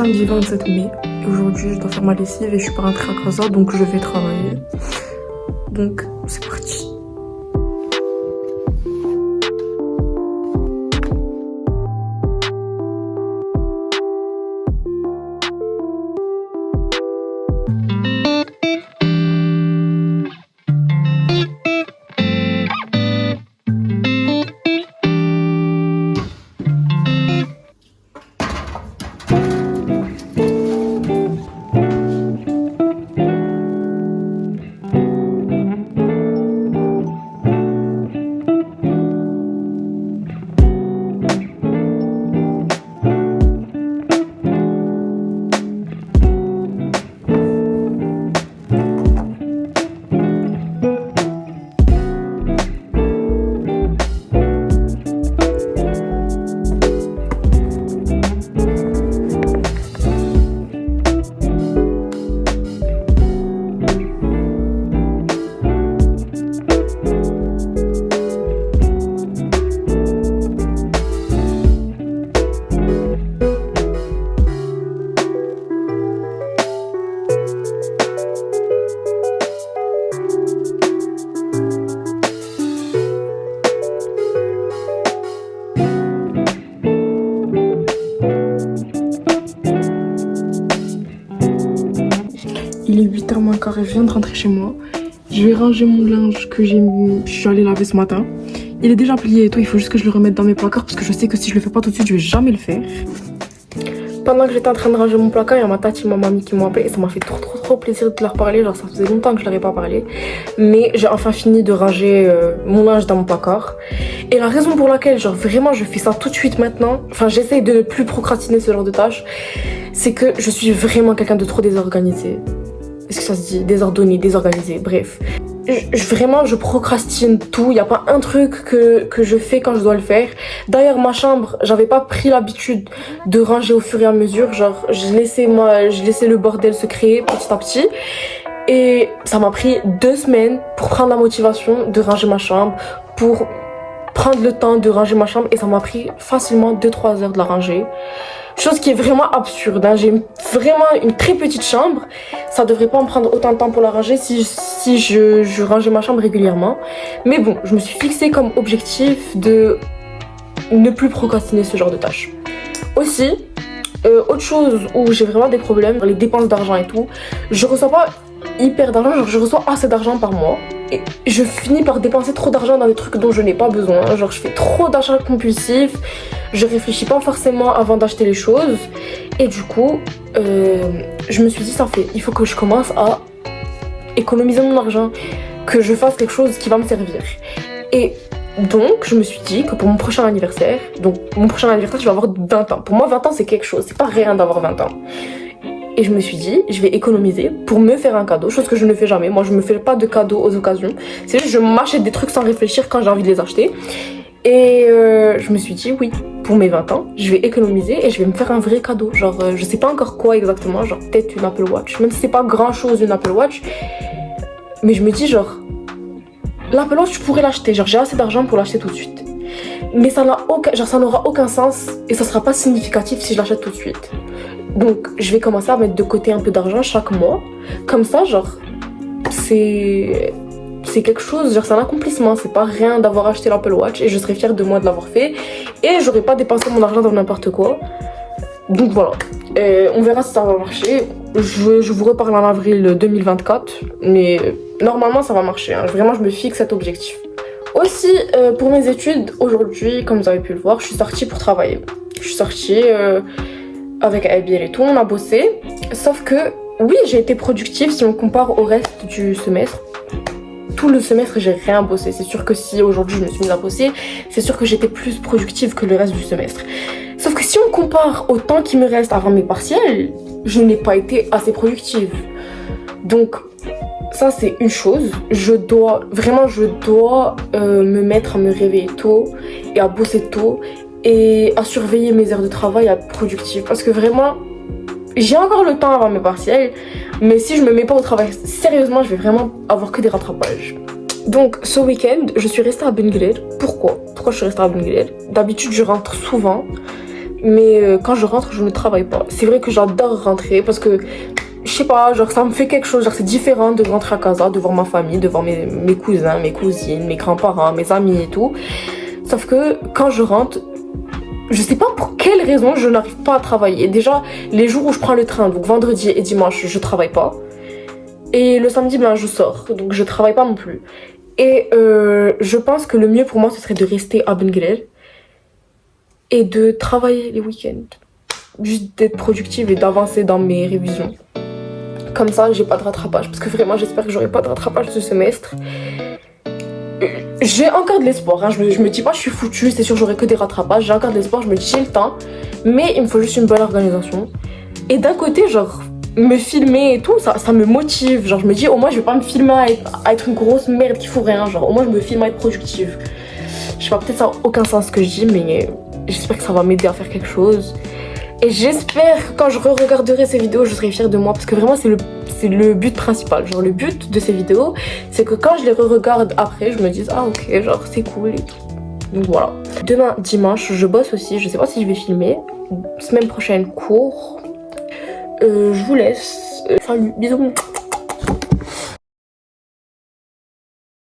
samedi 27 mai. Et aujourd'hui, je dois faire ma lessive et je suis pas rentrée à casa, donc je vais travailler. Donc, c'est parti. Il est 8h moins quart et je viens de rentrer chez moi. Je vais ranger mon linge que je suis allée laver ce matin. Il est déjà plié et tout, il faut juste que je le remette dans mes placards parce que je sais que si je le fais pas tout de suite, je vais jamais le faire. Pendant que j'étais en train de ranger mon placard, il y a ma tati et ma mamie qui m'ont appelé et ça m'a fait trop plaisir de leur parler. Genre ça faisait longtemps que je leur ai pas parlé. Mais j'ai enfin fini de ranger mon linge dans mon placard. Et la raison pour laquelle genre vraiment je fais ça tout de suite maintenant, enfin j'essaye de ne plus procrastiner ce genre de tâches, c'est que je suis vraiment quelqu'un de trop désorganisé. Est-ce que ça se dit? Désordonné, désorganisé, bref. Vraiment, je procrastine tout. Il n'y a pas un truc que je fais quand je dois le faire. D'ailleurs, ma chambre, j'avais pas pris l'habitude de ranger au fur et à mesure. Genre, je laissais le bordel se créer petit à petit. Et ça m'a pris 2 semaines pour prendre la motivation de ranger ma chambre, pour prendre le temps de ranger ma chambre. Et ça m'a pris facilement 2-3 heures de la ranger. Chose qui est vraiment absurde, hein. J'ai vraiment une très petite chambre. Ça devrait pas me prendre autant de temps pour la ranger si je rangeais ma chambre régulièrement. Mais bon, je me suis fixé comme objectif de ne plus procrastiner ce genre de tâches. Aussi, autre chose où j'ai vraiment des problèmes, les dépenses d'argent et tout, je reçois pas hyper d'argent, genre je reçois assez d'argent par mois. Et je finis par dépenser trop d'argent dans des trucs dont je n'ai pas besoin. Genre je fais trop d'achats compulsifs, je réfléchis pas forcément avant d'acheter les choses. Et du coup, je me suis dit il faut que je commence à économiser mon argent, que je fasse quelque chose qui va me servir. Et donc je me suis dit que pour mon prochain anniversaire, je vais avoir 20 ans. Pour moi 20 ans c'est quelque chose, c'est pas rien d'avoir 20 ans. Et je me suis dit, je vais économiser pour me faire un cadeau, chose que je ne fais jamais. Moi, je me fais pas de cadeaux aux occasions. C'est juste, je m'achète des trucs sans réfléchir quand j'ai envie de les acheter. Et je me suis dit, oui, pour mes 20 ans, je vais économiser et je vais me faire un vrai cadeau. Genre, je sais pas encore quoi exactement, genre peut-être une Apple Watch. Même si c'est pas grand-chose une Apple Watch. Mais je me dis, genre, l'Apple Watch, je pourrais l'acheter. Genre, j'ai assez d'argent pour l'acheter tout de suite. Mais ça n'aura aucun sens et ça sera pas significatif si je l'achète tout de suite. Donc, je vais commencer à mettre de côté un peu d'argent chaque mois. Comme ça, genre, c'est quelque chose, genre, c'est un accomplissement. C'est pas rien d'avoir acheté l'Apple Watch et je serai fière de moi de l'avoir fait. Et j'aurais pas dépensé mon argent dans n'importe quoi. Donc, voilà. On verra si ça va marcher. Je vous reparle en avril 2024. Mais normalement, ça va marcher, hein. Vraiment, je me fixe cet objectif. Aussi, pour mes études, aujourd'hui, comme vous avez pu le voir, je suis sortie pour travailler. Je suis sortie avec Abir et tout, on a bossé. Sauf que, oui, j'ai été productive si on compare au reste du semestre. Tout le semestre, j'ai rien bossé. C'est sûr que si aujourd'hui je me suis mise à bosser, c'est sûr que j'étais plus productive que le reste du semestre. Sauf que si on compare au temps qui me reste avant mes partiels, je n'ai pas été assez productive. Donc, ça c'est une chose. Je dois me mettre à me réveiller tôt et à bosser tôt et à surveiller mes heures de travail, à être productive. Parce que vraiment, j'ai encore le temps avant mes partiels, mais si je me mets pas au travail sérieusement, je vais vraiment avoir que des rattrapages. Donc ce week-end, je suis restée à Ben Gueler. Pourquoi je suis restée à Ben Gueler? D'habitude, je rentre souvent, mais quand je rentre, je ne travaille pas. C'est vrai que j'adore rentrer parce que, je sais pas, genre ça me fait quelque chose, genre c'est différent de rentrer à casa, de voir ma famille, de voir mes cousins, mes cousines, mes grands-parents, mes amis et tout. Sauf que quand je rentre, je sais pas pour quelle raison je n'arrive pas à travailler. Déjà, les jours où je prends le train, donc vendredi et dimanche, je travaille pas. Et le samedi, ben je sors, donc je travaille pas non plus. Et je pense que le mieux pour moi, ce serait de rester à Benguela et de travailler les week-ends. Juste d'être productive et d'avancer dans mes révisions. Comme ça, j'ai pas de rattrapage. Parce que vraiment, j'espère que j'aurai pas de rattrapage ce semestre. J'ai encore de l'espoir. Hein. Je me dis pas, je suis foutue, c'est sûr, j'aurai que des rattrapages. J'ai encore de l'espoir, je me dis, j'ai le temps. Mais il me faut juste une bonne organisation. Et d'un côté, genre, me filmer et tout, ça me motive. Genre, je me dis, au moins, je vais pas me filmer à être une grosse merde qui fout rien. Genre, au moins, je me filme à être productive. Je sais pas, peut-être ça n'a aucun sens ce que je dis, mais j'espère que ça va m'aider à faire quelque chose. Et j'espère que quand je re-regarderai ces vidéos, je serai fière de moi. Parce que vraiment, c'est le but principal. Genre, le but de ces vidéos, c'est que quand je les re-regarde après, je me dise, ah ok, genre, c'est cool et tout. Donc voilà. Demain, dimanche, je bosse aussi. Je sais pas si je vais filmer. Semaine prochaine, cours. Je vous laisse. Salut, bisous.